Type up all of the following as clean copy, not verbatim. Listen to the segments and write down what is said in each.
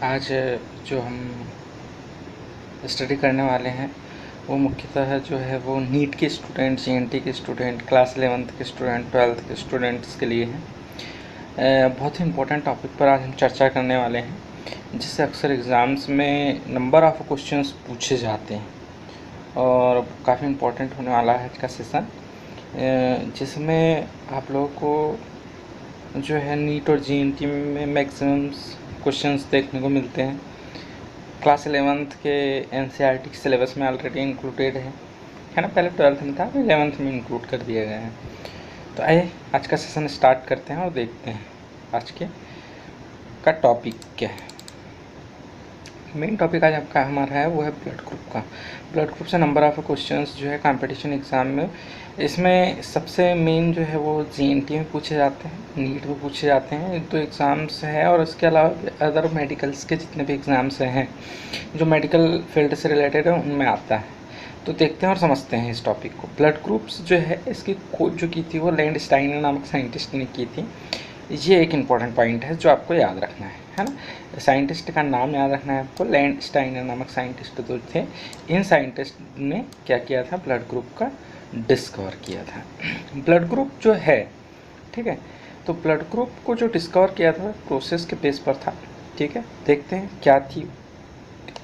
आज जो हम स्टडी करने वाले हैं वो मुख्यतः जो है वो नीट के स्टूडेंट, जीएनटी के स्टूडेंट, क्लास 11th के स्टूडेंट, 12th के स्टूडेंट्स के लिए हैं। बहुत ही इम्पोर्टेंट टॉपिक पर आज हम चर्चा करने वाले हैं, जिससे अक्सर एग्ज़ाम्स में नंबर ऑफ़ क्वेश्चंस पूछे जाते हैं और काफ़ी इम्पोर्टेंट होने वाला है आज का सेशन, जिसमें आप लोगों को जो है नीट और जीएनटी में मैक्सिमम क्वेश्चंस देखने को मिलते हैं। क्लास 11th के एनसीईआरटी के सिलेबस में ऑलरेडी इंक्लूडेड है ना। पहले 12th में था, 11th में इंक्लूड कर दिया गया है। तो आइए आज का सेशन स्टार्ट करते हैं और देखते हैं आज के का टॉपिक क्या है। मेन टॉपिक आज आपका हमारा है वो है ब्लड ग्रुप का। ब्लड ग्रुप से नंबर ऑफ क्वेश्चंस जो है कंपटीशन एग्ज़ाम में, इसमें सबसे मेन जो है वो जीएनटी में पूछे जाते हैं, नीट में पूछे जाते हैं। तो एग्ज़ाम्स हैं और इसके अलावा अदर मेडिकल्स के जितने भी एग्ज़ाम्स हैं जो मेडिकल फील्ड से रिलेटेड है उनमें आता है। तो देखते हैं और समझते हैं इस टॉपिक को। ब्लड ग्रुप्स जो है इसकी खोज जो की थी वो लैंडस्टाइनर नामक साइंटिस्ट ने की थी। ये एक इम्पॉर्टेंट पॉइंट है जो आपको याद रखना है ना। साइंटिस्ट का नाम याद रखना है आपको। लैंडस्टाइनर नामक साइंटिस्ट जो थे, इन साइंटिस्ट ने क्या किया था, ब्लड ग्रुप का डिस्कवर किया था। ब्लड ग्रुप जो है, ठीक है, तो ब्लड ग्रुप को जो डिस्कवर किया था प्रोसेस के बेस पर था। ठीक है, देखते हैं क्या थी,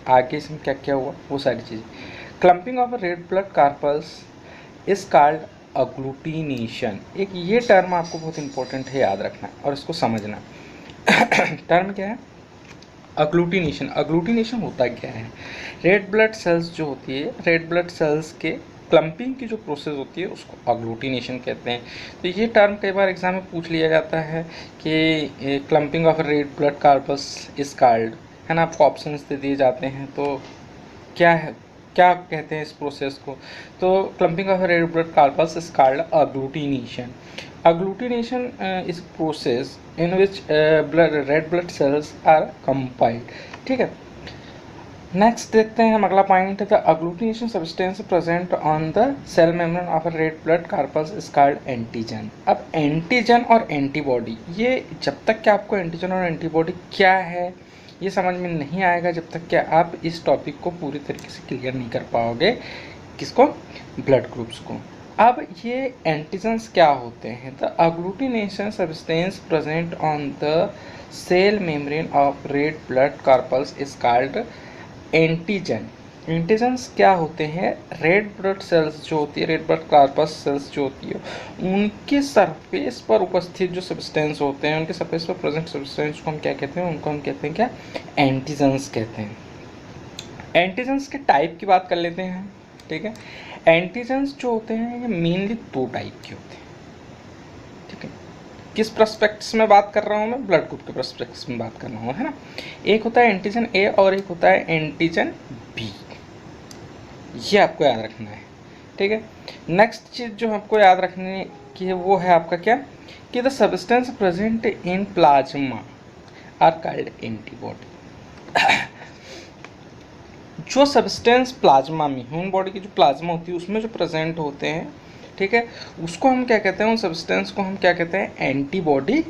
आगे इसमें क्या क्या हुआ वो सारी चीज़ें। Clumping of red blood corpuscles is called agglutination. एक ये टर्म आपको बहुत इंपॉर्टेंट है, याद रखना और इसको समझना। टर्म क्या है? अग्लूटिनेशन। अग्लूटिनेशन होता क्या है? रेड ब्लड सेल्स जो होती है, रेड ब्लड सेल्स के क्लम्पिंग की जो प्रोसेस होती है उसको अग्लूटिनेशन कहते हैं। तो ये टर्म कई बार एग्जाम में पूछ लिया जाता है कि clumping of red blood corpus is called, है ना। आपको ऑप्शंस दे दिए जाते हैं, तो क्या है, क्या कहते हैं इस प्रोसेस को? तो clumping of red blood corpus is called agglutination. Agglutination is process in which red blood cells are compiled. ठीक है, नेक्स्ट देखते हैं हम अगला point. The agglutination substance present on the cell membrane of red blood corpus is called antigen. अब antigen और antibody, ये जब तक कि आपको एंटीजन और एंटीबॉडी क्या है ये समझ में नहीं आएगा, जब तक कि आप इस टॉपिक को पूरी तरीके से क्लियर नहीं कर पाओगे। किसको? ब्लड ग्रुप्स को। अब ये एंटीजन्स क्या होते हैं? The agglutination substance present on the cell membrane of red blood corpuscles is called antigen. Antigens क्या होते हैं? रेड ब्लड सेल्स जो होती है, रेड ब्लड कार्पस सेल्स जो होती है, उनके सरफेस पर उपस्थित जो सब्सटेंस होते हैं, उनके सरफेस पर प्रेजेंट सब्सटेंस को हम क्या कहते हैं? उनको हम कहते हैं क्या? एंटीजन्स कहते हैं। एंटीजन्स के टाइप की बात कर लेते हैं। ठीक है, एंटीजन्स जो होते हैं ये मेनली दो टाइप के होते हैं। ठीक है, किस प्रस्पेक्ट्स में बात कर रहा हूँ मैं? ब्लड ग्रुप के प्रस्पेक्ट्स में बात कर रहा हूँ, है ना। एक होता है एंटीजन ए और एक होता है एंटीजन बी। ये आपको याद रखना है। ठीक है, नेक्स्ट चीज़ जो आपको याद रखने की है वो है आपका क्या, कि the substance present in plasma are called antibody. जो सब्सटेंस प्लाज्मा में, ह्यूमन बॉडी की जो प्लाज्मा होती है उसमें जो प्रेजेंट होते हैं, ठीक है, उसको हम क्या कहते हैं? उन सब्सटेंस को हम क्या कहते हैं? एंटीबॉडी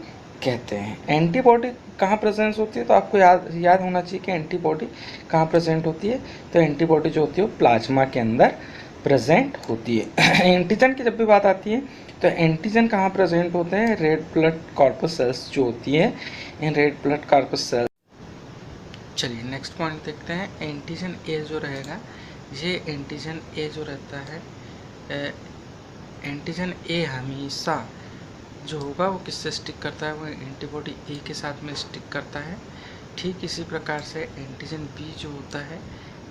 कहते हैं। एंटीबॉडी कहाँ प्रेजेंस होती है? तो आपको याद होना चाहिए कि एंटीबॉडी कहाँ प्रेजेंट होती है। तो एंटीबॉडी जो होती है वो प्लाज्मा के अंदर प्रेजेंट होती है। एंटीजन की जब भी बात आती है तो एंटीजन कहाँ प्रेजेंट होते हैं? रेड ब्लड कॉर्पस सेल्स जो होती है, इन रेड ब्लड कॉर्पस सेल्स। चलिए नेक्स्ट पॉइंट देखते हैं। एंटीजन ए जो रहेगा, ये एंटीजन ए जो रहता है, एंटीजन ए हमेशा जो होगा वो किससे स्टिक करता है? वो एंटीबॉडी ए के साथ में स्टिक करता है। ठीक इसी प्रकार से एंटीजन बी जो होता है,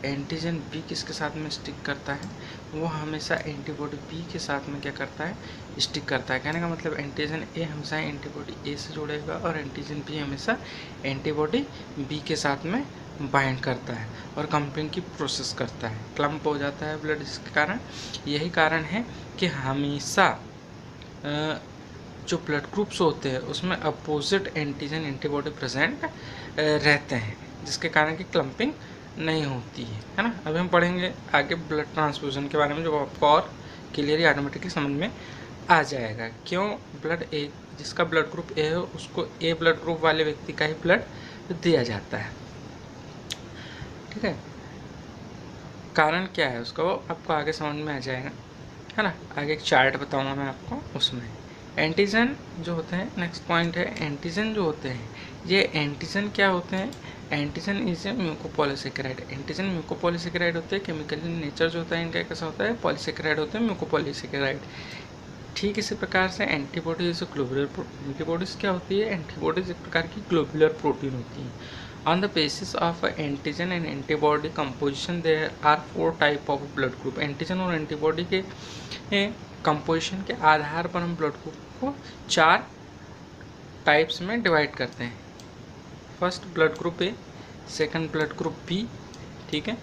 एंटीजन बी किसके साथ में स्टिक करता है? वो हमेशा एंटीबॉडी बी के साथ में क्या करता है? स्टिक करता है। कहने का मतलब एंटीजन ए हमेशा एंटीबॉडी ए से जुड़ेगा और एंटीजन बी हमेशा एंटीबॉडी बी के साथ में बाइंड करता है और क्लम्पिंग की प्रोसेस करता है। क्लम्प हो जाता है ब्लड, इसके कारण यही कारण है कि हमेशा जो ब्लड ग्रुप्स होते हैं उसमें अपोजिट एंटीजन एंटीबॉडी प्रेजेंट रहते हैं, जिसके कारण कि क्लम्पिंग नहीं होती है ना। अभी हम पढ़ेंगे आगे ब्लड ट्रांसफ्यूजन के बारे में, जो आपको और क्लियरली ऑटोमेटिकली समझ में आ जाएगा। क्यों ब्लड ए, जिसका ब्लड ग्रुप ए है उसको ए ब्लड ग्रुप वाले व्यक्ति का ही ब्लड दिया जाता है। ठीक है। कारण क्या है उसका वो आपको आगे समझ में आ जाएगा, है ना। आगे एक चार्ट बताऊंगा मैं आपको, उसमें एंटीजन जो होते हैं, नेक्स्ट पॉइंट है एंटीजन जो होते हैं। ये एंटीजन क्या होते हैं? Antigen is a mucopolysaccharide. Antigen mucopolysaccharide होते हैं। केमिकली नेचर जो होता है इनका कैसा होता है? पॉलीसेकेराइड होते हैं, म्यूकोपॉलीसेकेराइड। ठीक इसी प्रकार से एंटीबॉडीज ग्लोबुलर एंटीबॉडीज क्या होती है? एंटीबॉडीज एक प्रकार की ग्लोबुलर प्रोटीन होती है। On the basis of antigen and antibody composition there are 4 type of blood group. Antigen और एंटीबॉडी के कंपोजिशन के आधार पर हम ब्लड ग्रुप को 4 टाइप्स में डिवाइड करते हैं। First blood group A, second blood group B, ठीक है,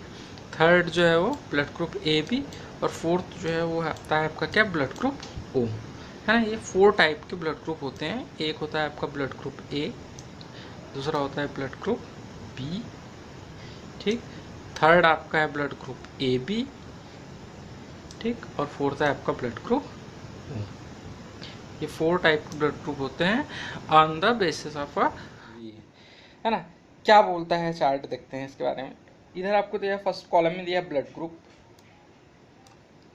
थर्ड जो है वो ब्लड ग्रुप ए बी, और फोर्थ जो है वो आता है आपका क्या? ब्लड ग्रुप ओ, है ना। ये 4 टाइप के ब्लड ग्रुप होते हैं। एक होता है आपका ब्लड ग्रुप ए, दूसरा होता है ब्लड ग्रुप बी, ठीक, थर्ड आपका है ब्लड ग्रुप ए बी, ठीक, और फोर्थ है आपका ब्लड ग्रुप ओ। ये 4 टाइप के ब्लड ग्रुप होते हैं on the basis of a, है ना। क्या बोलता है चार्ट, देखते हैं इसके बारे में। इधर आपको दिया फर्स्ट कॉलम में दिया ब्लड ग्रुप,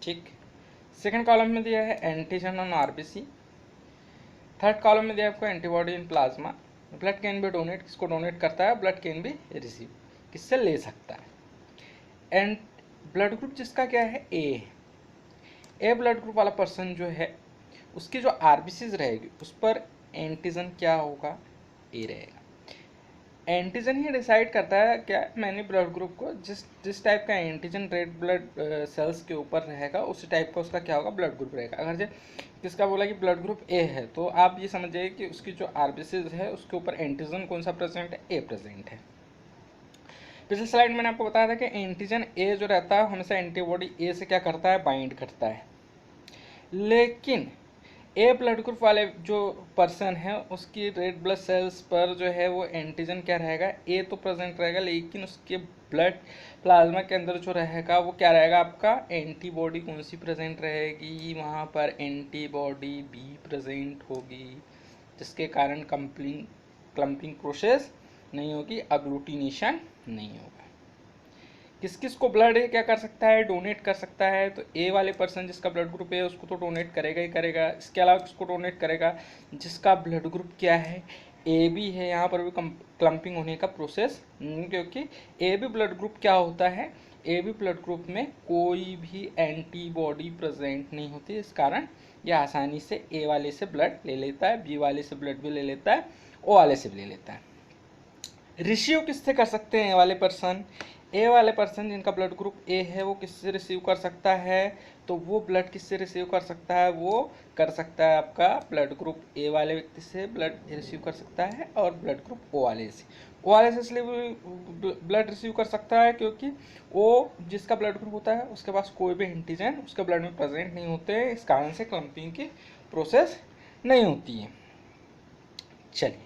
ठीक, सेकंड कॉलम में दिया है antigen on RBC, third column में दिया आपको antibody in plasma. Blood can be donate, किसको डोनेट करता है? ब्लड कैन बी रिसीव, किससे ले सकता है। एंड ब्लड ग्रुप जिसका क्या है? ए ब्लड ग्रुप वाला पर्सन जो है उसकी जो आरबीसीज रहेगी उस पर एंटीजन क्या होगा? ए रहेगा। एंटीजन ही डिसाइड करता है क्या मैंने ब्लड ग्रुप को, जिस टाइप का एंटीजन रेड ब्लड सेल्स के ऊपर रहेगा उसी टाइप का उसका क्या होगा? ब्लड ग्रुप रहेगा। अगर जो किसका बोला कि ब्लड ग्रुप ए है तो आप ये समझ जाइए कि उसकी जो आरबीसीज है उसके ऊपर एंटीजन कौन सा प्रेजेंट है? ए प्रेजेंट है। पिछले स्लाइड मैंने आपको बताया था कि एंटीजन ए जो रहता है हमेशा एंटीबॉडी ए से क्या करता है? बाइंड करता है। लेकिन ए ब्लड ग्रुप वाले जो पर्सन है उसकी रेड ब्लड सेल्स पर जो है वो एंटीजन क्या रहेगा? ए तो प्रेजेंट रहेगा, लेकिन उसके ब्लड प्लाज्मा के अंदर जो रहेगा वो क्या रहेगा? आपका एंटीबॉडी कौन सी प्रेजेंट रहेगी? वहाँ पर एंटीबॉडी बी प्रेजेंट होगी, जिसके कारण क्लम्पिंग प्रोसेस नहीं होगी, अग्लूटिनेशन नहीं होगा। किस किस को ब्लड क्या कर सकता है? डोनेट कर सकता है। तो ए वाले पर्सन जिसका ब्लड ग्रुप है उसको तो डोनेट करेगा ही करेगा। इसके अलावा किसको डोनेट करेगा? जिसका ब्लड ग्रुप क्या है? ए बी है। यहाँ पर भी क्लम्पिंग होने का प्रोसेस क्योंकि ए बी ब्लड ग्रुप क्या होता है? ए बी ब्लड ग्रुप में कोई भी एंटीबॉडी प्रेजेंट नहीं होती, इस कारण यह आसानी से ए वाले से ब्लड ले लेता है, बी वाले से ब्लड भी ले लेता है, ओ वाले से भी ले लेता है। रिसीव किससे कर सकते हैं? ए वाले पर्सन, ए वाले पर्सन जिनका ब्लड ग्रुप ए है वो किससे रिसीव कर सकता है? तो वो ब्लड किससे रिसीव कर सकता है? वो कर सकता है आपका ब्लड ग्रुप ए वाले व्यक्ति से ब्लड रिसीव कर सकता है, और ब्लड ग्रुप ओ वाले से, ओ वाले से इसलिए ब्लड रिसीव कर सकता है क्योंकि वो जिसका ब्लड ग्रुप होता है उसके पास कोई भी एंटीजन उसके ब्लड में प्रेजेंट नहीं होते हैं, इस कारण से क्लम्पिंग की प्रोसेस नहीं होती है। चलिए,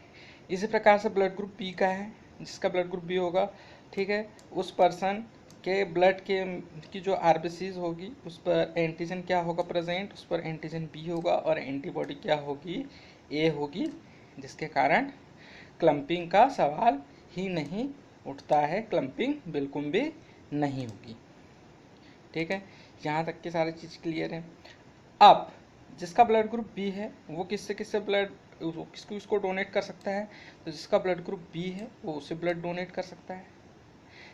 इसी प्रकार से ब्लड ग्रुप बी का है, जिसका ब्लड ग्रुप बी होगा, ठीक है, उस पर्सन के ब्लड के की जो आरबीसीज होगी उस पर एंटीजन क्या होगा प्रेजेंट? उस पर एंटीजन बी होगा, और एंटीबॉडी क्या होगी? ए होगी, जिसके कारण क्लम्पिंग का सवाल ही नहीं उठता है, क्लम्पिंग बिल्कुल भी नहीं होगी। ठीक है, यहाँ तक की सारी चीज़ क्लियर है। अब जिसका ब्लड ग्रुप बी है वो किससे किससे ब्लड किसको डोनेट कर सकता है? तो जिसका ब्लड ग्रुप बी है वो उसे ब्लड डोनेट कर सकता है।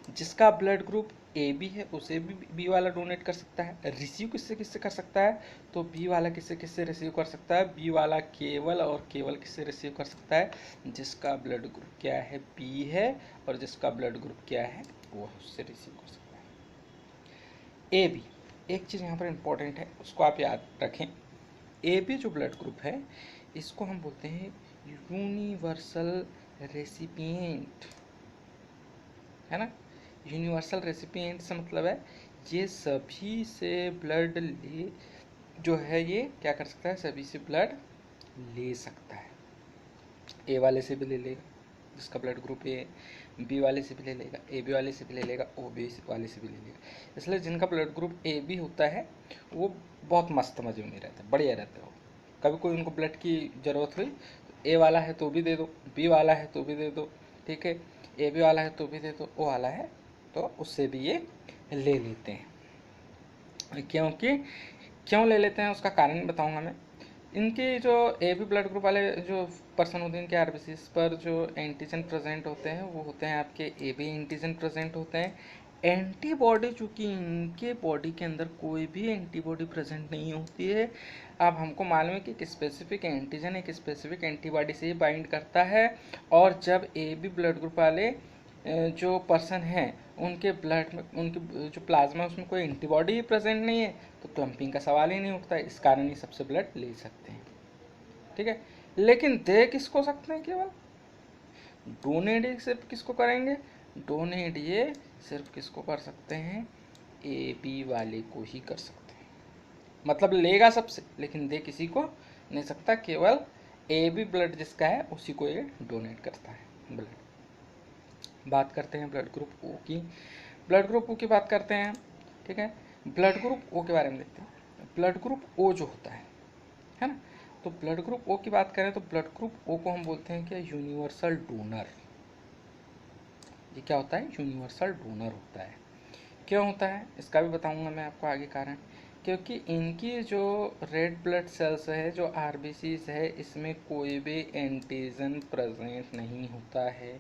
जिसका ब्लड ग्रुप ए बी है उसे भी बी वाला डोनेट कर सकता है। रिसीव किससे किससे कर सकता है? तो बी वाला किससे किससे रिसीव कर सकता है? बी वाला केवल और केवल किससे रिसीव कर सकता है? जिसका ब्लड ग्रुप क्या है? बी है, और जिसका ब्लड ग्रुप क्या है वो उससे रिसीव कर सकता है। ए बी, एक चीज़ यहाँ पर इम्पोर्टेंट है उसको आप याद रखें। ए बी जो ब्लड ग्रुप है इसको हम बोलते हैं यूनिवर्सल रेसिपिएंट, है ना। यूनिवर्सल रेसिपिएंट से मतलब है ये सभी से ब्लड ले, जो है ये क्या कर सकता है? सभी से ब्लड ले सकता है। ए वाले से भी ले लेगा जिसका ब्लड ग्रुप ए, बी वाले से भी ले लेगा, ए बी वाले से भी ले लेगा, ओ बी वाले से भी ले लेगा। इसलिए जिनका ब्लड ग्रुप ए बी होता है वो बहुत मस्त मज़े में रहता है, बढ़िया रहता है। वो कभी कोई उनको ब्लड की ज़रूरत हुई तो ए वाला है तो भी दे दो, बी वाला है तो भी दे दो, ठीक है, ए बी वाला है तो भी दे दो, ओ वाला है तो उससे भी ये ले लेते हैं। क्योंकि क्यों ले लेते हैं उसका कारण बताऊंगा मैं। इनके जो ए बी ब्लड ग्रुप वाले जो पर्सन होते हैं, इनके आरबीसीज पर जो एंटीजन प्रेजेंट होते हैं वो होते हैं आपके ए बी एंटीजन प्रेजेंट होते हैं। एंटीबॉडी चूँकि इनके बॉडी के अंदर कोई भी एंटीबॉडी प्रेजेंट नहीं होती है। अब हमको मालूम है कि एक स्पेसिफिक एंटीजन एक स्पेसिफिक एंटीबॉडी से बाइंड करता है, और जब ए बी ब्लड ग्रुप वाले जो पर्सन हैं उनके ब्लड में, उनके जो प्लाज्मा उसमें कोई एंटीबॉडी प्रेजेंट नहीं है, तो क्लम्पिंग का सवाल ही नहीं उठता है। इस कारण ही सबसे ब्लड ले सकते हैं, ठीक है। लेकिन दे किसको सकते हैं, केवल डोनेट ये सिर्फ किसको करेंगे, डोनेट ये सिर्फ किसको कर सकते हैं, ए बी वाले को ही कर सकते हैं। मतलब लेगा सबसे, लेकिन दे किसी को नहीं सकता, केवल ए बी ब्लड जिसका है उसी को ये डोनेट करता है ब्लड। बात करते हैं ब्लड ग्रुप ओ की। ब्लड ग्रुप ओ की बात करते हैं, ठीक है। ब्लड ग्रुप ओ के बारे में देखते हैं। ब्लड ग्रुप ओ जो होता है ना, तो ब्लड ग्रुप ओ की बात करें तो ब्लड ग्रुप ओ को हम बोलते हैं क्या, यूनिवर्सल डोनर। ये क्या होता है, यूनिवर्सल डोनर होता है। क्यों होता है इसका भी बताऊंगा मैं आपको आगे कारण। क्योंकि इनकी जो रेड ब्लड सेल्स है, जो आरबीसीज है, इसमें कोई भी एंटीजन प्रेजेंट नहीं होता है,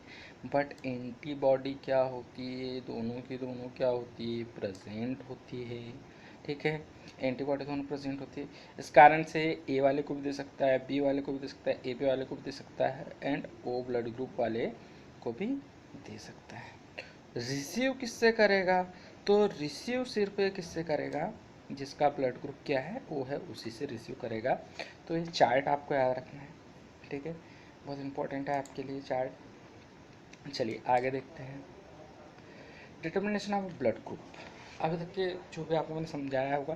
बट एंटीबॉडी क्या होती है, दोनों की दोनों क्या होती है, प्रेजेंट होती है, ठीक है। एंटीबॉडी दोनों प्रेजेंट होती है। इस कारण से ए वाले को भी दे सकता है, बी वाले को भी दे सकता है, ए बी वाले को भी दे सकता है, एंड ओ ब्लड ग्रुप वाले को भी दे सकता है। रिसीव किससे करेगा, तो रिसीव सिर्फ किससे करेगा, जिसका ब्लड ग्रुप क्या है वो है उसी से रिसीव करेगा। तो ये चार्ट आपको याद रखना है, ठीक है, बहुत इंपॉर्टेंट है आपके लिए चार्ट। चलिए आगे देखते हैं, डिटर्मिनेशन ऑफ ब्लड ग्रुप। अभी तक के जो भी आपको मैंने समझाया होगा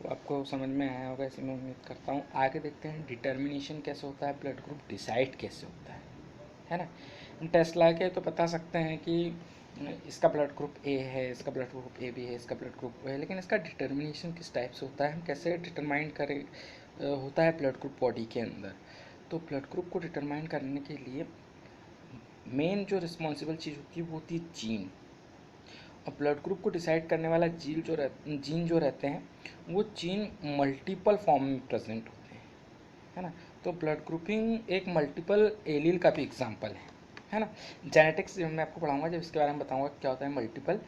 वो आपको समझ में आया होगा, ऐसे मैं उम्मीद करता हूँ। आगे देखते हैं डिटर्मिनेशन कैसे होता है, ब्लड ग्रुप डिसाइड कैसे होता है ना। टेस्ट ला के तो बता सकते हैं कि इसका ब्लड ग्रुप ए है, इसका ब्लड ग्रुप ए बी है, इसका ब्लड ग्रुप ओ है, लेकिन इसका डिटर्मिनेशन किस टाइप से होता है, हम कैसे डिटरमाइन करें होता है ब्लड ग्रुप बॉडी के अंदर। तो ब्लड ग्रुप को डिटरमाइन करने के लिए मेन जो रिस्पॉन्सिबल चीज़ होती है वो होती है जीन। और ब्लड ग्रुप को डिसाइड करने वाला जीन जो रहते हैं वो जीन मल्टीपल फॉर्म में प्रेजेंट होते हैं, है ना। तो ब्लड ग्रुपिंग एक मल्टीपल एलील का भी एग्जांपल है ना। जेनेटिक्स मैं आपको पढ़ाऊंगा जब इसके बारे में बताऊंगा क्या होता है मल्टीपल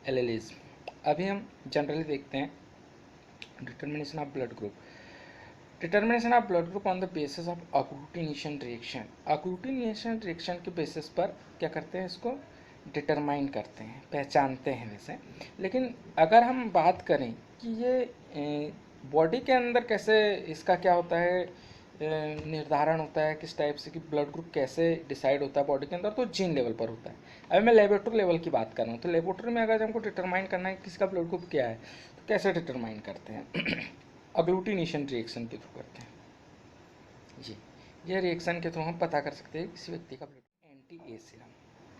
एलीलिज्म। अभी हम जनरली देखते हैं determination of blood group. Determination of blood group on the basis of agglutination reaction. Agglutination reaction के बेसिस पर क्या करते हैं, इसको डिटरमाइन करते हैं, पहचानते हैं वैसे। लेकिन अगर हम बात करें कि ये बॉडी के अंदर कैसे इसका क्या होता है, निर्धारण होता है किस टाइप से, कि ब्लड ग्रुप कैसे डिसाइड होता है बॉडी के अंदर, तो जीन लेवल पर होता है। अभी मैं लेबोरेटरी लेवल की बात कर रहा हूँ, तो लेबोरेटरी में अगर हमको डिटरमाइन करना है किसका ब्लड ग्रुप क्या है, तो कैसे डिटरमाइन करते हैं अग्लूटिनेशन रिएक्शन के थ्रू करते हैं जी। ये रिएक्शन के थ्रू हम पता कर सकते हैं किसी व्यक्ति का ब्लड। एंटी ए सीरम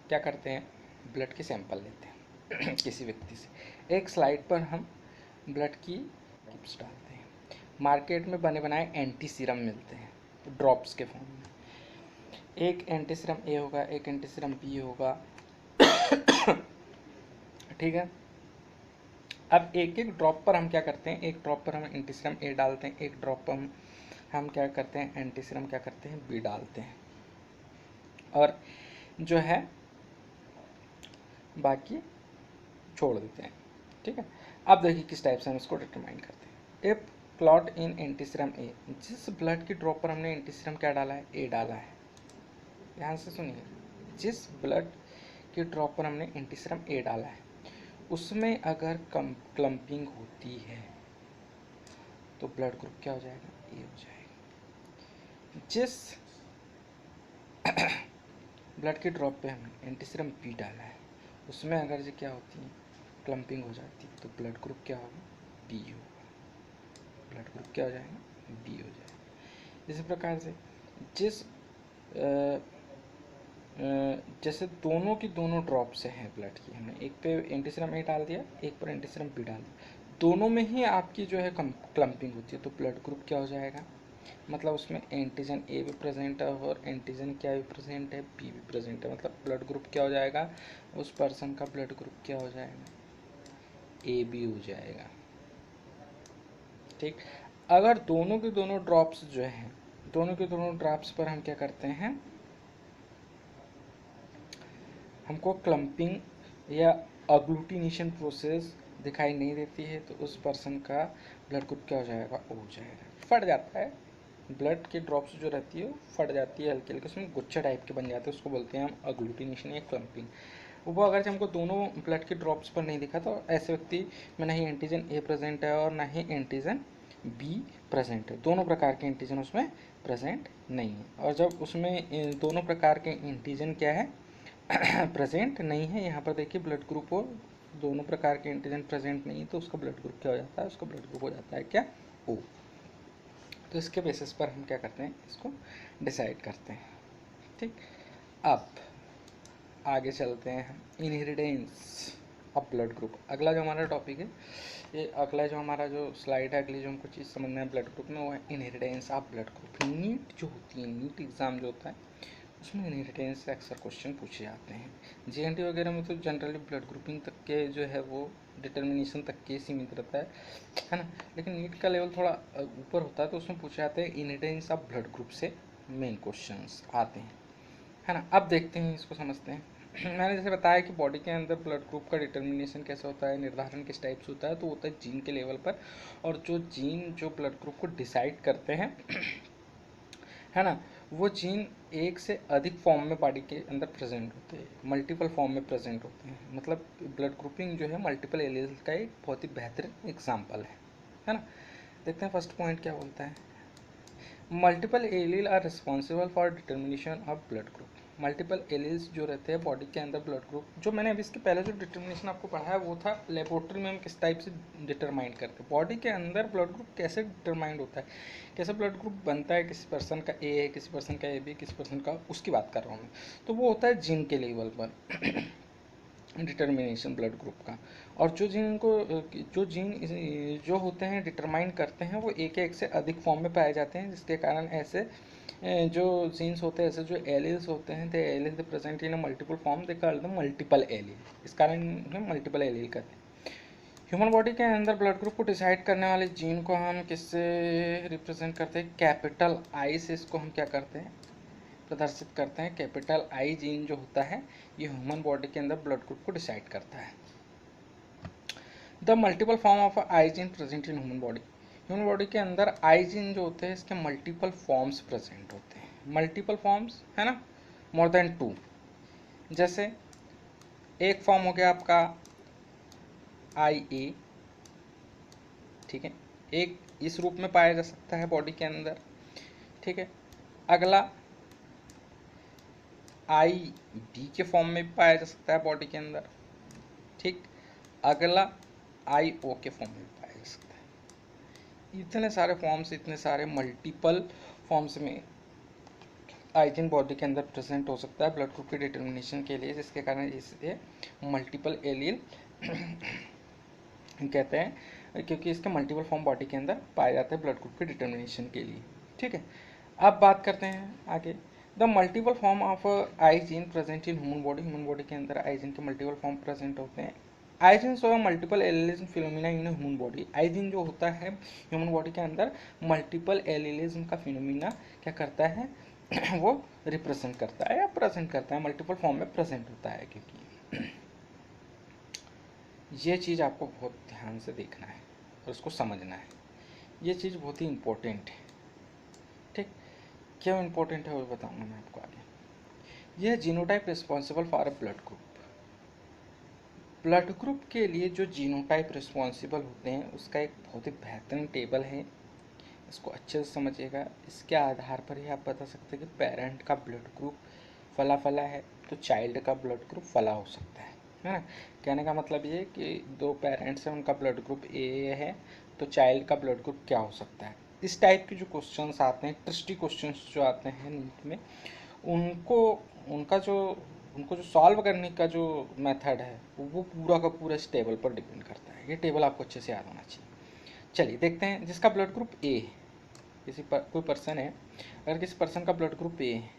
क्या करते हैं, ब्लड के सैंपल लेते हैं किसी व्यक्ति से, एक स्लाइड पर हम ब्लड की टिप्स डालते हैं। मार्केट में बने बनाए एंटी सीरम मिलते हैं ड्रॉप्स के फॉर्म में। एक एंटी सीरम ए होगा, एक एंटी सीरम बी होगा ठीक है। अब एक एक ड्रॉप पर हम क्या करते हैं, एक ड्रॉप पर हम एंटी सीरम ए डालते हैं, एक ड्रॉप पर हम क्या करते हैं, एंटी सीरम क्या करते हैं, बी डालते हैं, और जो है बाकी छोड़ देते हैं, ठीक है। अब देखिए किस टाइप से हम इसको डिटरमाइन करते हैं। If clot in anti serum A, जिस ब्लड की ड्रॉप पर हमने एंटी सीरम क्या डाला है, ए डाला है, ध्यान से सुनिए, जिस ब्लड की ड्रॉप पर हमने एंटी सीरम ए डाला है उसमें अगर क्लम्पिंग होती है तो ब्लड ग्रुप क्या हो जाएगा, ए हो जाएगा। जिस ब्लड की ड्रॉप पे हमने एंटी सीरम बी डाला है उसमें अगर जो क्या होती है, क्लम्पिंग हो जाती है, तो ब्लड ग्रुप क्या होगा, बी होगा। ब्लड ग्रुप क्या हो जाएगा, बी हो जाएगा। इसी प्रकार से जिस जैसे दोनों की दोनों ड्रॉप से हैं ब्लड की, हमने एक पे एंटी सीरम ए डाल दिया, एक पर एंटी सीरम बी डाल दिया, दोनों में ही आपकी जो है क्लम्पिंग होती है, तो ब्लड ग्रुप क्या हो जाएगा, मतलब उसमें एंटीजन ए भी प्रेजेंट है और एंटीजन क्या भी प्रेजेंट है, बी भी प्रेजेंट है, मतलब ब्लड ग्रुप क्या हो जाएगा, उस पर्सन का ब्लड ग्रुप क्या हो जाएगा, ए बी हो जाएगा। ठीक, अगर दोनों के दोनों ड्रॉप्स जो हैं, दोनों के दोनों ड्रॉप्स पर हम क्या करते हैं, हमको क्लम्पिंग या अग्लूटिनेशन प्रोसेस दिखाई नहीं देती है, तो उस पर्सन का ब्लड ग्रुप क्या हो जाएगा, ओ हो जाएगा, फट जाता है। ब्लड के ड्रॉप्स जो रहती है वो फट जाती है हल्के हल्के, उसमें गुच्छा टाइप के बन जाते हैं, उसको बोलते हैं हम अग्लूटिनेशन या क्लम्पिंग। वो अगर हमको दोनों ब्लड के ड्रॉप्स पर नहीं दिखा तो ऐसे व्यक्ति में ना ही एंटीजन ए प्रेजेंट है और ना ही एंटीजन बी प्रेजेंट है, दोनों प्रकार के एंटीजन उसमें प्रेजेंट नहीं है। और जब उसमें दोनों प्रकार के एंटीजन क्या है प्रेजेंट नहीं है, यहाँ पर देखिए ब्लड ग्रुप हो, दोनों प्रकार के एंटीजन प्रेजेंट नहीं है, तो उसका ब्लड ग्रुप क्या हो जाता है, उसका ब्लड ग्रुप हो जाता है क्या, ओ। तो इसके बेसिस पर हम क्या करते हैं, इसको डिसाइड करते हैं। ठीक, अब आगे चलते हैं हम, इनहेरिटेंस ऑफ ब्लड ग्रुप। अगला जो हमारा टॉपिक है, ये अगला जो हमारा जो स्लाइड है, अगली जो हमको चीज़ समझना है ब्लड ग्रुप में, वो है inheritance of blood group. NEET जो होती है, नीट एग्ज़ाम जो होता है उसमें इनहेरिटेंस से अक्सर क्वेश्चन पूछे जाते हैं। जीएनटी वगैरह में तो जनरली ब्लड ग्रुपिंग तक के जो है वो डिटर्मिनेशन तक के सीमित रहता है ना, लेकिन नीट का लेवल थोड़ा ऊपर होता है, तो उसमें पूछे जाते हैं इनहेरिटेंस ऑफ ब्लड ग्रुप से मेन क्वेश्चंस आते हैं, है ना। अब देखते हैं, इसको समझते हैं। मैंने जैसे बताया कि बॉडी के अंदर ब्लड ग्रुप का डिटर्मिनेशन कैसे होता है, निर्धारण किस टाइप से होता है, तो होता है जीन के लेवल पर, और जो जीन जो ब्लड ग्रुप को डिसाइड करते हैं है ना, वो जीन एक से अधिक फॉर्म में बॉडी के अंदर प्रेजेंट होते हैं, मल्टीपल फॉर्म में प्रेजेंट होते हैं। मतलब ब्लड ग्रुपिंग जो है मल्टीपल एलील का एक बहुत ही बेहतरीन एग्जाम्पल है ना। देखते हैं फर्स्ट पॉइंट क्या बोलता है, multiple allele are responsible for determination of blood group. Multiple alleles जो रहते हैं बॉडी के अंदर ब्लड ग्रुप, जो मैंने अभी इसके पहले जो डिटर्मिनेशन आपको पढ़ाया वो था लेबोरेटरी में हम किस टाइप से डिटरमाइन करते हैं, बॉडी के अंदर ब्लड ग्रुप कैसे डिटरमाइंड होता है, कैसे ब्लड ग्रुप बनता है, किसी पर्सन का ए है, किसी पर्सन का ए बी, किसी पर्सन का, उसकी बात कर रहा हूँ मैं, तो वो होता है जीन के लेवल पर डिटर्मिनेशन ब्लड ग्रुप का। और जो जीन जो होते हैं डिटरमाइन करते हैं, वो एक से अधिक फॉर्म में पाए जाते हैं, जिसके कारण ऐसे जो जीन्स होते हैं, ऐसे जो एलील्स होते हैं, they allele they present in multiple form, they called the multiple allele, इस कारण हम मल्टीपल एलील कहते हैं। ह्यूमन बॉडी के अंदर ब्लड ग्रुप को डिसाइड करने वाले जीन को हम किससे रिप्रेजेंट करते हैं, कैपिटल आई से इसको हम क्या करते हैं, प्रदर्शित करते हैं। कैपिटल आई जीन जो होता है ये ह्यूमन बॉडी के अंदर ब्लड ग्रुप को डिसाइड करता है। The multiple form of I gene present in human body, human body के अंदर आई जीन जो होते हैं इसके मल्टीपल फॉर्म्स प्रेजेंट होते हैं, मल्टीपल फॉर्म्स है ना, मोर देन 2। जैसे एक फॉर्म हो गया आपका आई ए, ठीक है, एक इस रूप में पाया जा सकता है बॉडी के अंदर, ठीक है। अगला आई बी के फॉर्म में भी पाया जा सकता है बॉडी के अंदर, ठीक। अगला आई ओ के फॉर्म में भी पाया जा सकता है। इतने सारे फॉर्म्स, इतने सारे मल्टीपल फॉर्म्स में आइजिन बॉडी के अंदर प्रेजेंट हो सकता है ब्लड ग्रुप की डिटर्मिनेशन के लिए, जिसके कारण इसे मल्टीपल एलील कहते हैं, क्योंकि इसके मल्टीपल फॉर्म बॉडी के अंदर पाए जाते हैं ब्लड ग्रुप के डिटर्मिनेशन के लिए, ठीक है। अब बात करते हैं आगे, the multiple form of I gene present in human body, human body के अंदर आई जीन के मल्टीपल फॉर्म प्रेजेंट होते हैं। आई gene show multiple allelism phenomena in human body, I gene जो होता है ह्यूमन बॉडी के अंदर मल्टीपल एलिलिज्म का फिनोमिना क्या करता है वो रिप्रेजेंट करता है या प्रेजेंट करता है, मल्टीपल फॉर्म में प्रेजेंट होता है। क्योंकि ये चीज़ आपको बहुत ध्यान से देखना है और उसको समझना है, ये चीज़ बहुत ही इम्पोर्टेंट है, ठीक। क्यों इम्पोर्टेंट है वो बताऊंगा मैं आपको आगे। यह genotype responsible for a blood group, blood group के लिए जो जीनोटाइप रिस्पॉन्सिबल होते हैं उसका एक बहुत ही बेहतरीन टेबल है, इसको अच्छे से समझिएगा। इसके आधार पर ही आप बता सकते हैं कि पेरेंट का ब्लड ग्रुप फला फला है तो चाइल्ड का ब्लड ग्रुप फला हो सकता है ना। कहने का मतलब ये कि दो पेरेंट्स हैं, उनका ब्लड ग्रुप ए है, तो चाइल्ड का ब्लड ग्रुप क्या हो सकता है। इस टाइप के जो क्वेश्चंस आते हैं, ट्रिस्टी क्वेश्चंस जो आते हैं नीट में, उनको उनको जो सॉल्व करने का जो मेथड है वो पूरा का पूरा इस टेबल पर डिपेंड करता है। ये टेबल आपको अच्छे से याद होना चाहिए। चलिए देखते हैं, जिसका ब्लड ग्रुप ए है, कोई पर्सन है, अगर किसी पर्सन का ब्लड ग्रुप ए है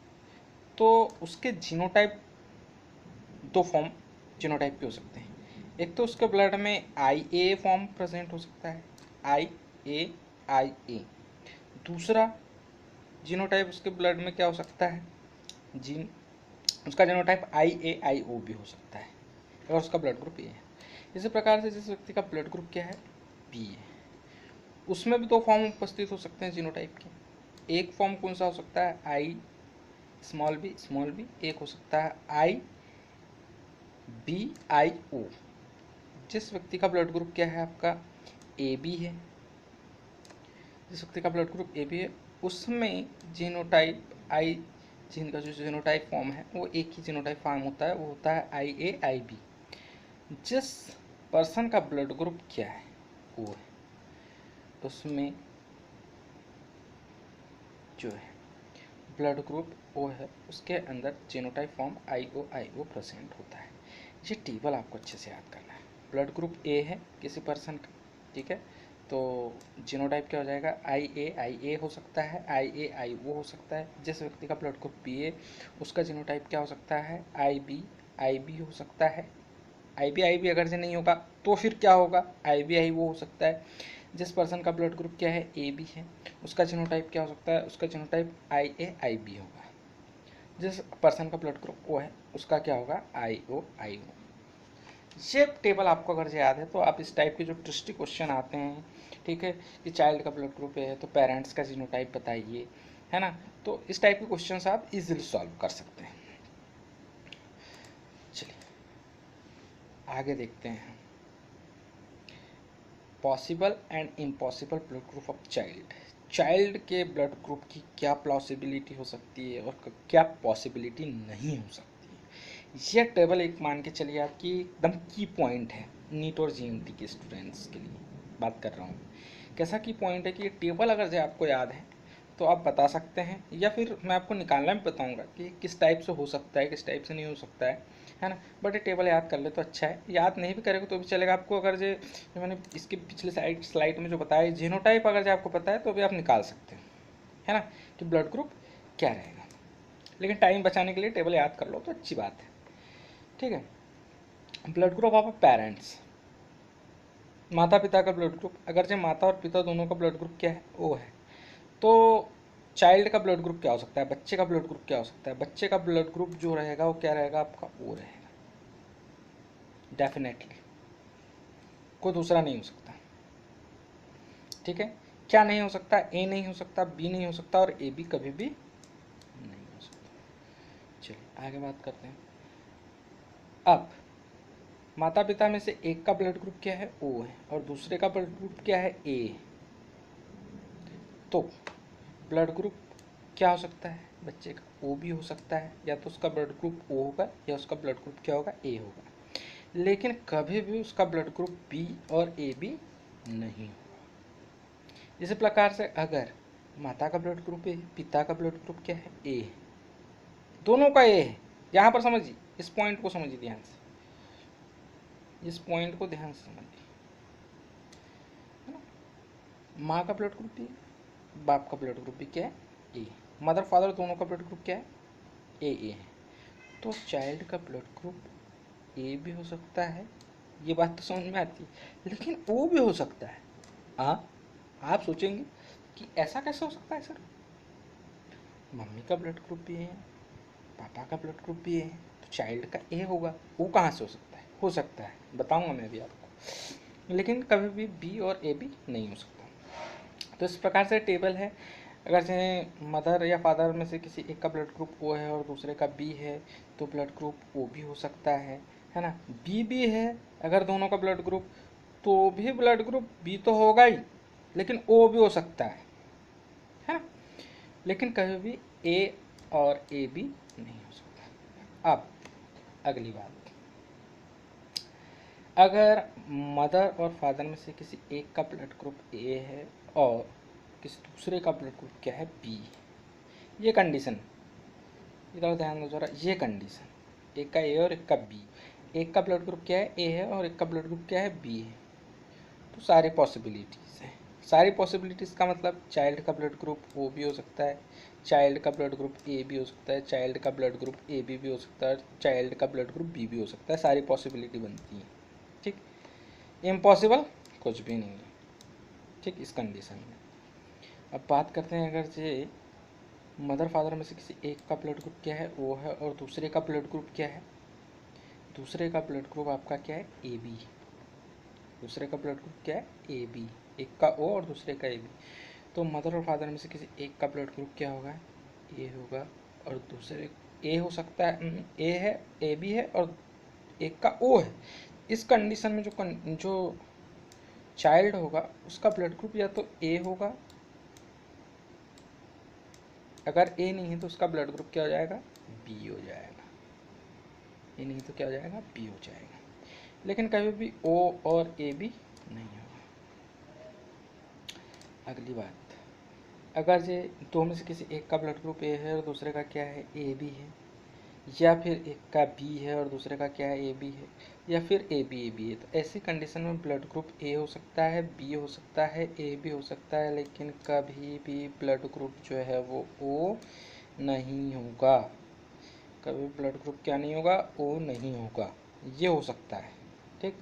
तो उसके जीनोटाइप, दो फॉर्म जीनोटाइप के हो सकते हैं। एक तो उसके ब्लड में IA फॉर्म प्रेजेंट हो सकता है, IA। दूसरा जीनोटाइप उसके ब्लड में क्या हो सकता है, जीन उसका जीनोटाइप IAIO भी हो सकता है अगर उसका ब्लड ग्रुप ए है। इसी प्रकार से जिस व्यक्ति का ब्लड ग्रुप क्या है, बी है, उसमें भी दो फॉर्म उपस्थित हो सकते हैं जीनोटाइप के। एक फॉर्म कौन सा हो सकता है, I, एक हो सकता है IBIO। जिस व्यक्ति का ब्लड ग्रुप क्या है आपका, AB है, जिस व्यक्ति का ब्लड ग्रुप AB है उसमें जीनोटाइप जीन का जो जीनोटाइप फॉर्म है वो एक ही जीनोटाइप फॉर्म होता है, वो होता है IAIB। जिस पर्सन का ब्लड ग्रुप क्या है, वो है, उसमें जो है ब्लड ग्रुप ओ है, उसके अंदर जीनोटाइप फॉर्म IOIO प्रेजेंट होता है। ये टेबल आपको अच्छे से याद करना है। ब्लड ग्रुप ए है किसी पर्सन का, ठीक है, तो जीनोटाइप क्या हो जाएगा, IA हो सकता है, IAIO हो सकता है। जिस व्यक्ति का ब्लड ग्रुप बी है उसका जीनोटाइप क्या हो सकता है, IBIB हो सकता है। IBIB अगर से नहीं होगा तो फिर क्या होगा, IBIO हो सकता है। जिस पर्सन का ब्लड ग्रुप क्या है, AB है, उसका जीनोटाइप क्या हो सकता है, उसका जीनोटाइप IAIB होगा। जिस पर्सन का ब्लड ग्रुप O है उसका क्या होगा, IOIO। ये टेबल आपको अगर याद है तो आप इस टाइप के जो ट्रिस्टी क्वेश्चन आते हैं, ठीक है, कि चाइल्ड का ब्लड ग्रुप है तो पेरेंट्स का जीनोटाइप बताइए, है ना, तो इस टाइप के क्वेश्चन आप इजीली सॉल्व कर सकते हैं। चलिए आगे देखते हैं, possible and impossible blood group of child के ब्लड ग्रुप की क्या पॉसिबिलिटी हो सकती है और क्या पॉसिबिलिटी नहीं हो सकती है। यह टेबल एक मान के चलिए आपकी एकदम की पॉइंट है नीट और GNT के स्टूडेंट्स के लिए बात कर रहा हूँ। कैसा की पॉइंट है कि ये टेबल अगर से आपको याद है तो आप बता सकते हैं, या फिर मैं आपको निकालना भी बताऊंगा कि किस टाइप से हो सकता है, किस टाइप से नहीं हो सकता है ना। बट ये टेबल याद कर ले तो अच्छा है, याद नहीं भी करेगा तो भी चलेगा आपको। अगर जो मैंने इसके पिछले स्लाइड में जो बताया जीनोटाइप अगर जो आपको पता है तो भी आप निकाल सकते हैं, है ना, कि ब्लड ग्रुप क्या रहेगा। लेकिन टाइम बचाने के लिए टेबल याद कर लो तो अच्छी बात है, ठीक है। ब्लड ग्रुप ऑफ पेरेंट्स, माता पिता का ब्लड ग्रुप, अगर जो माता और पिता दोनों का ब्लड ग्रुप क्या है, ओ है, तो चाइल्ड का ब्लड ग्रुप क्या हो सकता है, बच्चे का ब्लड ग्रुप क्या हो सकता है, बच्चे का ब्लड ग्रुप जो रहेगा वो क्या रहेगा आपका, ओ रहेगा डेफिनेटली, कोई दूसरा नहीं हो सकता, ठीक है। क्या नहीं हो सकता, ए नहीं हो सकता, बी नहीं हो सकता और ए बी कभी भी नहीं हो सकता। चलिए आगे बात करते हैं। अब माता पिता में से एक का ब्लड ग्रुप क्या है, ओ है, और दूसरे का ब्लड ग्रुप क्या है, ए। तो ब्लड ग्रुप क्या हो सकता है बच्चे का, ओ भी हो सकता है, या तो उसका ब्लड ग्रुप ओ होगा या उसका ब्लड ग्रुप क्या होगा, ए होगा। लेकिन कभी भी उसका ब्लड ग्रुप बी और ए बी नहीं होगा। इसी प्रकार से अगर माता का ब्लड ग्रुप ए, पिता का ब्लड ग्रुप क्या है, ए, दोनों का ए है, यहाँ पर समझिए, इस पॉइंट को समझिए ध्यान से, इस पॉइंट को ध्यान से समझिए, है ना। माँ का ब्लड ग्रुप बी, बाप का ब्लड ग्रुप भी क्या है, ए। मदर फादर दोनों का ब्लड ग्रुप क्या है, ए है। तो चाइल्ड का ब्लड ग्रुप ए भी हो सकता है, ये बात तो समझ में आती है, लेकिन ओ भी हो सकता है। हाँ, आप सोचेंगे कि ऐसा कैसे हो सकता है सर, मम्मी का ब्लड ग्रुप भी है, पापा का ब्लड ग्रुप भी है, तो चाइल्ड का ए होगा, वो कहाँ से हो सकता है बताऊंगा मैं भी आपको, लेकिन कभी भी बी और ए भी नहीं हो सकता। तो इस प्रकार से टेबल है, अगर जैसे मदर या फादर में से किसी एक का ब्लड ग्रुप ओ है और दूसरे का बी है तो ब्लड ग्रुप ओ भी हो सकता है ना। बी भी है अगर दोनों का ब्लड ग्रुप, तो भी ब्लड ग्रुप बी तो होगा ही, लेकिन ओ भी हो सकता है ना। लेकिन कभी भी ए और ए बी नहीं हो सकता। अब अगली बात, अगर मदर और फादर में से किसी एक का ब्लड ग्रुप ए है और किसी दूसरे का ब्लड ग्रुप क्या है, बी, ये कंडीशन, इधर ध्यान दो जरा, ये कंडीशन, एक का ए और एक का बी, एक का ब्लड ग्रुप क्या है, ए है और एक का ब्लड ग्रुप क्या है, बी है, तो सारी पॉसिबिलिटीज़ हैं, सारी पॉसिबिलिटीज़ का मतलब चाइल्ड का ब्लड ग्रुप ओ भी हो सकता है, चाइल्ड का ब्लड ग्रुप ए भी हो सकता है, चाइल्ड का ब्लड ग्रुप ए बी भी हो सकता है, चाइल्ड का ब्लड ग्रुप बी भी हो सकता है। सारी पॉसिबिलिटी बनती है। ठीक, इम्पॉसिबल कुछ भी नहीं है। ठीक, इस कंडीशन में अब बात करते हैं, अगर से मदर फादर में से किसी एक का ब्लड ग्रुप क्या है, ओ है, और दूसरे का ब्लड ग्रुप क्या है, दूसरे का ब्लड ग्रुप आपका क्या है, ए बी। दूसरे का ब्लड ग्रुप क्या है, ए बी। एक का ओ और दूसरे का ए बी। तो मदर और फादर में से किसी एक का ब्लड ग्रुप क्या होगा, ए होगा, और दूसरे ए हो सकता है, ए है, ए बी है, और एक का ओ है। इस कंडीशन में जो चाइल्ड होगा उसका ब्लड ग्रुप या तो ए होगा, अगर ए नहीं है तो उसका ब्लड ग्रुप क्या हो जाएगा, बी हो जाएगा। ए नहीं तो क्या हो जाएगा, बी हो जाएगा। लेकिन कभी भी ओ और ए बी नहीं होगा। अगली बात, अगर ये दो में से किसी एक का ब्लड ग्रुप ए है और दूसरे का क्या है, ए बी है, या फिर एक का बी है और दूसरे का क्या है, ए बी है, या फिर ए बी है, तो ऐसी कंडीशन में ब्लड ग्रुप ए हो सकता है, बी हो सकता है, ए बी हो सकता है, लेकिन कभी भी ब्लड ग्रुप जो है वो ओ नहीं होगा। कभी ब्लड ग्रुप क्या नहीं होगा, ओ नहीं होगा। ये हो सकता है। ठीक,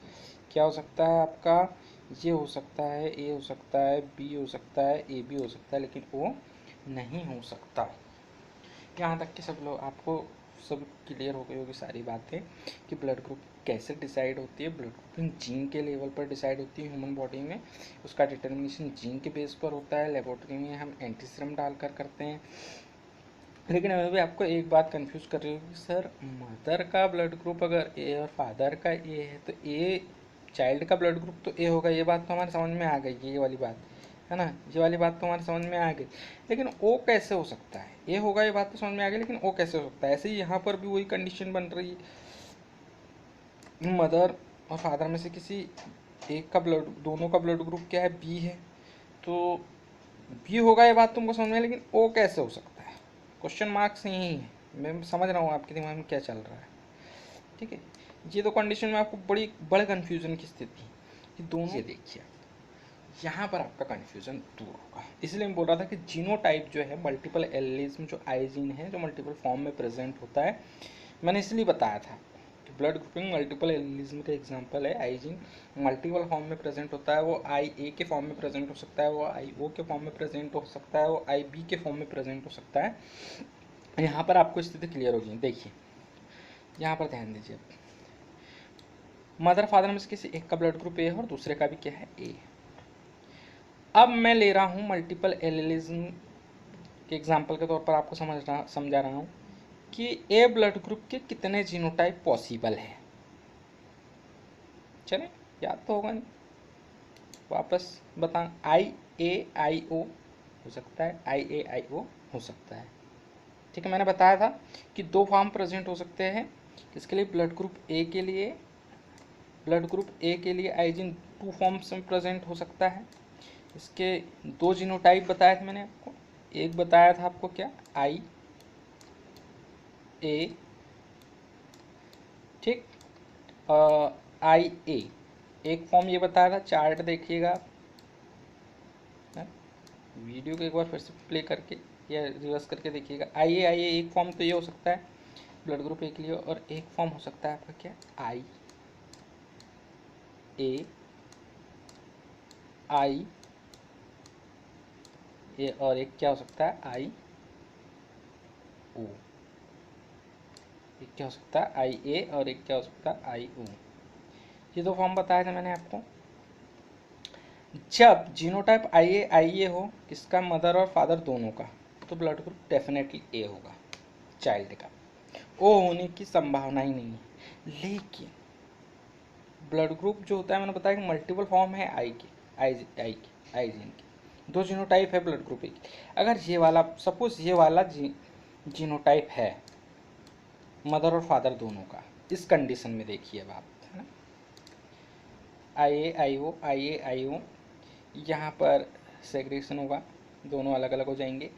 क्या हो सकता है आपका, ये हो सकता है, ए हो सकता है, बी हो सकता है, ए बी हो सकता है, लेकिन ओ नहीं हो सकता। यहाँ तक कि सब लोग आपको सब क्लियर हो गई होगी सारी बातें कि ब्लड ग्रुप कैसे डिसाइड होती है। ब्लड ग्रुपिंग जीन के लेवल पर डिसाइड होती है ह्यूमन बॉडी में, उसका डिटर्मिनेशन जीन के बेस पर होता है। लेबोरेटरी में हम एंटीसीरम डालकर करते हैं। लेकिन अभी भी आपको एक बात कंफ्यूज कर रही होगी, सर मदर का ब्लड ग्रुप अगर ए और फादर का ए है तो ए चाइल्ड का ब्लड ग्रुप तो ए होगा। ये बात तो हमारे समझ में आ गई, ये वाली बात है ना, ये वाली बात तो हमारे समझ में आ गई। लेकिन ओ कैसे हो सकता है, ए होगा ये बात तो समझ में आ गई, लेकिन ओ कैसे हो सकता है। ऐसे ही यहाँ पर भी वही कंडीशन बन रही है, मदर और फादर में से किसी एक का ब्लड, दोनों का ब्लड ग्रुप क्या है, बी है, तो बी होगा ये बात तुमको समझ में, लेकिन ओ कैसे हो सकता है, क्वेश्चन मार्क्स यही है। मैं समझ रहा हूँ आपके दिमाग में क्या चल रहा है। ठीक है, ये तो कंडीशन में आपको बड़े कन्फ्यूजन की स्थिति कि दोनों, ये देखिए यहाँ पर आपका कन्फ्यूजन दूर होगा। इसलिए मैं बोल रहा था कि जीनोटाइप जो है, मल्टीपल एलिज्म जो आई जीन है, जो मल्टीपल फॉर्म में प्रेजेंट होता है, मैंने इसलिए बताया था कि ब्लड ग्रुपिंग मल्टीपल एलिज्म का एग्जांपल है। आई जीन मल्टीपल फॉर्म में प्रेजेंट होता है, वो आई ए के फॉर्म में प्रेजेंट हो सकता है, वो आई ओ के फॉर्म में प्रेजेंट हो सकता है, वो आई बी के फॉर्म में प्रेजेंट हो सकता है। यहाँ पर आपको स्थिति क्लियर होगी। देखिए यहाँ पर ध्यान दीजिए, मदर फादर में से किसी एक का ब्लड ग्रुप ए है और दूसरे का भी क्या है, ए। अब मैं ले रहा हूँ मल्टीपल एलिज्म के एग्जाम्पल के तौर पर आपको समझा रहा हूँ कि ए ब्लड ग्रुप के कितने जीनोटाइप पॉसिबल है। चले, याद तो होगा नहीं, वापस बता। आई ए आई ओ हो सकता है, आई ए आई ओ हो सकता है। ठीक है, मैंने बताया था कि दो फॉर्म प्रेजेंट हो सकते हैं। किसके लिए, ब्लड ग्रुप ए के लिए, ब्लड ग्रुप ए के लिए आई जीन 2 फॉर्म्स में प्रेजेंट हो सकता है। इसके 2 जीनोटाइप बताए थे मैंने आपको। एक बताया था आपको क्या, आई ए, ठीक, आई ए। एक फॉर्म ये बताया था, चार्ट देखिएगा वीडियो को एक बार फिर से प्ले करके या रिवर्स करके देखिएगा। आई ए एक फॉर्म तो ये हो सकता है ब्लड ग्रुप ए के लिए, और एक फॉर्म हो सकता है आपका क्या, आई ए आई ए, और एक क्या हो सकता है, आई ओ। एक क्या हो सकता है, आई ए, और एक क्या हो सकता है, आई ओ। ये 2 फॉर्म बताया था मैंने आपको। जब जीनोटाइप आई ए हो, किसका, मदर और फादर दोनों का, तो ब्लड ग्रुप डेफिनेटली ए होगा चाइल्ड का। ओ होने की संभावना ही नहीं है। लेकिन ब्लड ग्रुप जो होता है, मैंने बताया कि मल्टीपल फॉर्म है आई के, आई जीन के। 2 जीनोटाइप है ब्लड ग्रुप ए की। अगर ये वाला, सपोज ये वाला जीनोटाइप है मदर और फादर दोनों का, इस कंडीशन में देखिए अब आप, है ना, आई ए आई ओ, यहाँ पर सेग्रेगेशन होगा, दोनों अलग अलग हो जाएंगे।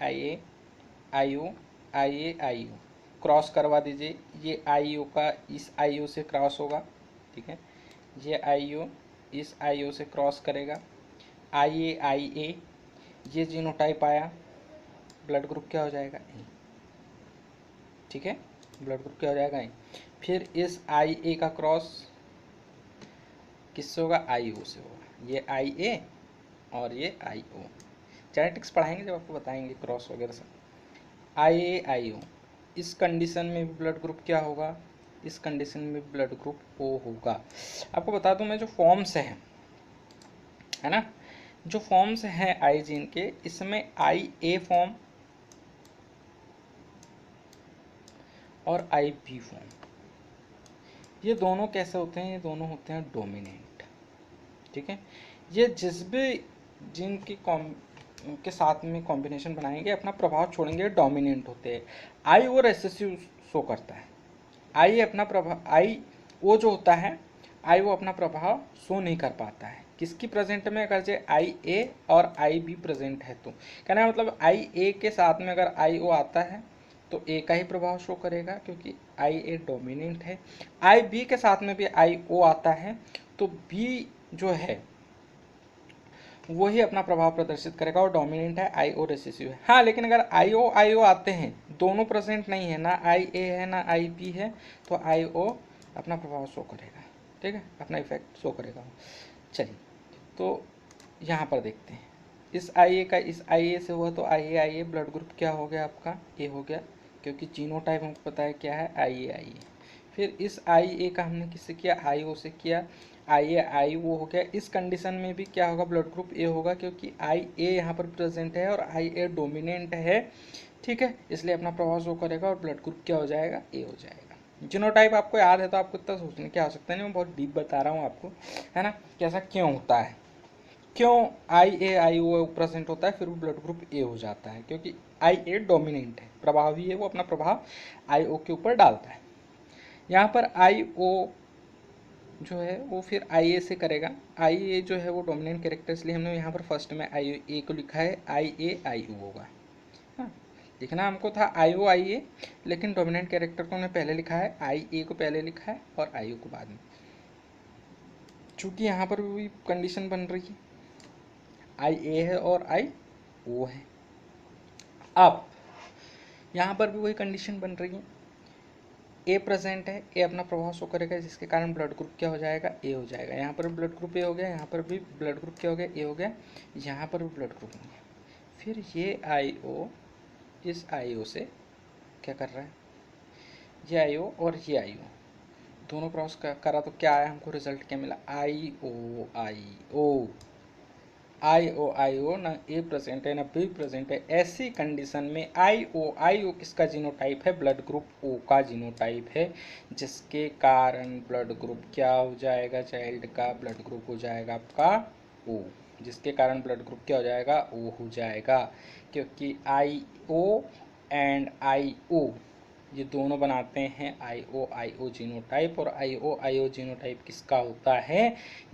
आई ओ क्रॉस करवा दीजिए। ये आई ओ का इस आई ओ से क्रॉस होगा, ठीक है, ये आई ओ इस आई ओ से क्रॉस करेगा, IA ये जीनोटाइप आया, ब्लड ग्रुप क्या हो जाएगा ए। ठीक है, ब्लड ग्रुप क्या हो जाएगा ए। फिर इस IA का क्रॉस किससे होगा, IO से होगा। ये IA और ये IO, जेनेटिक्स पढ़ाएंगे जब आपको बताएंगे क्रॉस वगैरह सब। IA IO, इस कंडीशन में भी ब्लड ग्रुप क्या होगा, इस कंडीशन में ब्लड ग्रुप O होगा। आपको बता दूं मैं, जो फॉर्म्स है ना, जो फॉर्म्स हैं आई जीन के, इसमें IA फॉर्म और IB फॉर्म, ये दोनों कैसे होते हैं, ये दोनों होते हैं डोमिनेंट। ठीक है, ये जिस भी जीन की के साथ में कॉम्बिनेशन बनाएंगे अपना प्रभाव छोड़ेंगे, डोमिनेंट होते हैं। आई और रिसेसिव शो करता है। आई अपना प्रभाव, ओ जो होता है आई वो अपना प्रभाव शो नहीं कर पाता है किसकी प्रेजेंट में, अगर जो IA और IB प्रेजेंट है तो। कहना मतलब IA के साथ में अगर IO आता है तो A का ही प्रभाव शो करेगा क्योंकि IA डोमिनेंट है। IB के साथ में भी IO आता है तो B जो है वो ही अपना प्रभाव प्रदर्शित करेगा और डोमिनेंट है, IO रिसेसिव है। हाँ, लेकिन अगर IO आते हैं, दोनों प्रेजेंट नहीं है, ना IA है ना IB है, तो IO अपना प्रभाव शो करेगा। ठीक है, अपना इफेक्ट शो करेगा। चलिए, तो यहाँ पर देखते हैं, इस IA का इस IA से हुआ तो IA ब्लड ग्रुप क्या हो गया आपका, A हो गया, क्योंकि जीनोटाइप हमको पता है क्या है, IA। फिर इस IA का हमने किससे किया, IO से किया, IO हो गया। इस कंडीशन में भी क्या होगा, ब्लड ग्रुप A होगा क्योंकि IA यहाँ पर प्रेजेंट है और IA डोमिनेंट है। ठीक है, इसलिए अपना प्रभाव शो करेगा और ब्लड ग्रुप क्या हो जाएगा, A हो जाएगा। जीनोटाइप आपको याद है तो आपको इतना सोचने की आवश्यकता नहीं, मैं बहुत डीप बता रहा हूँ आपको, है ना, कैसा क्यों होता है, क्यों IO प्रेजेंट होता है फिर वो ब्लड ग्रुप A हो जाता है, क्योंकि IA डोमिनेंट है, प्रभावी है, वो अपना प्रभाव IO के ऊपर डालता है। यहाँ पर IO जो है वो फिर IA से करेगा। IA जो है वो डोमिनेंट कैरेक्टर, इसलिए हमने यहाँ पर फर्स्ट में IA को लिखा है, IA होगा। हाँ, लिखना हमको था IA, लेकिन डोमिनेंट कैरेक्टर को हमने पहले लिखा है, IA को पहले लिखा है और IO को बाद में, चूँकि यहाँ पर भी कंडीशन बन रही है, IA है और IO है। अब यहाँ पर भी वही कंडीशन बन रही है, A प्रेजेंट है, A अपना प्रभाव शो करेगा जिसके कारण ब्लड ग्रुप क्या हो जाएगा, A हो जाएगा। यहाँ पर ब्लड ग्रुप A हो गया, यहाँ पर भी ब्लड ग्रुप क्या हो गया, A हो गया, यहाँ पर भी ब्लड ग्रुप हो गया। फिर ये IO इस IO से क्या कर रहा है, ये IO और ये IO दोनों क्रॉस करा तो क्या आया, हमको रिजल्ट क्या मिला, IO ना A प्रेजेंट है ना B प्रेजेंट है। ऐसी कंडीशन में IO किसका जीनोटाइप है, ब्लड ग्रुप O का जीनोटाइप है, जिसके कारण ब्लड ग्रुप क्या हो जाएगा, चाइल्ड का ब्लड ग्रुप हो जाएगा आपका O, जिसके कारण ब्लड ग्रुप क्या हो जाएगा, O हो जाएगा, क्योंकि IO एंड IO ये दोनों बनाते हैं IO जीनोटाइप, और IO जीनोटाइप किसका होता है,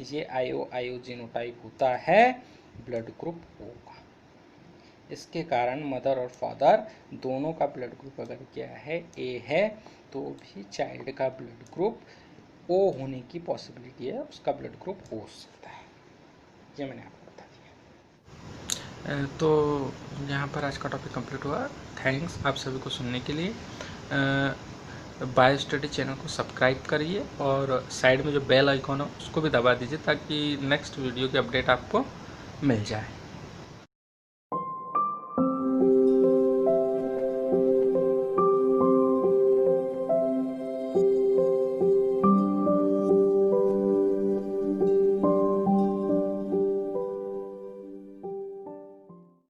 ये IO जीनोटाइप होता है ब्लड ग्रुप O का। इसके कारण मदर और फादर दोनों का ब्लड ग्रुप अगर क्या है, A है, तो भी चाइल्ड का ब्लड ग्रुप O होने की पॉसिबिलिटी है, उसका ब्लड ग्रुप O हो सकता है। ये मैंने आपको बता दिया। तो यहाँ पर आज का टॉपिक कंप्लीट हुआ। थैंक्स आप सभी को सुनने के लिए। बायो स्टडी चैनल को सब्सक्राइब करिए और साइड में जो बेल आइकॉन है उसको भी दबा दीजिए ताकि नेक्स्ट वीडियो की अपडेट आपको मिल जाए।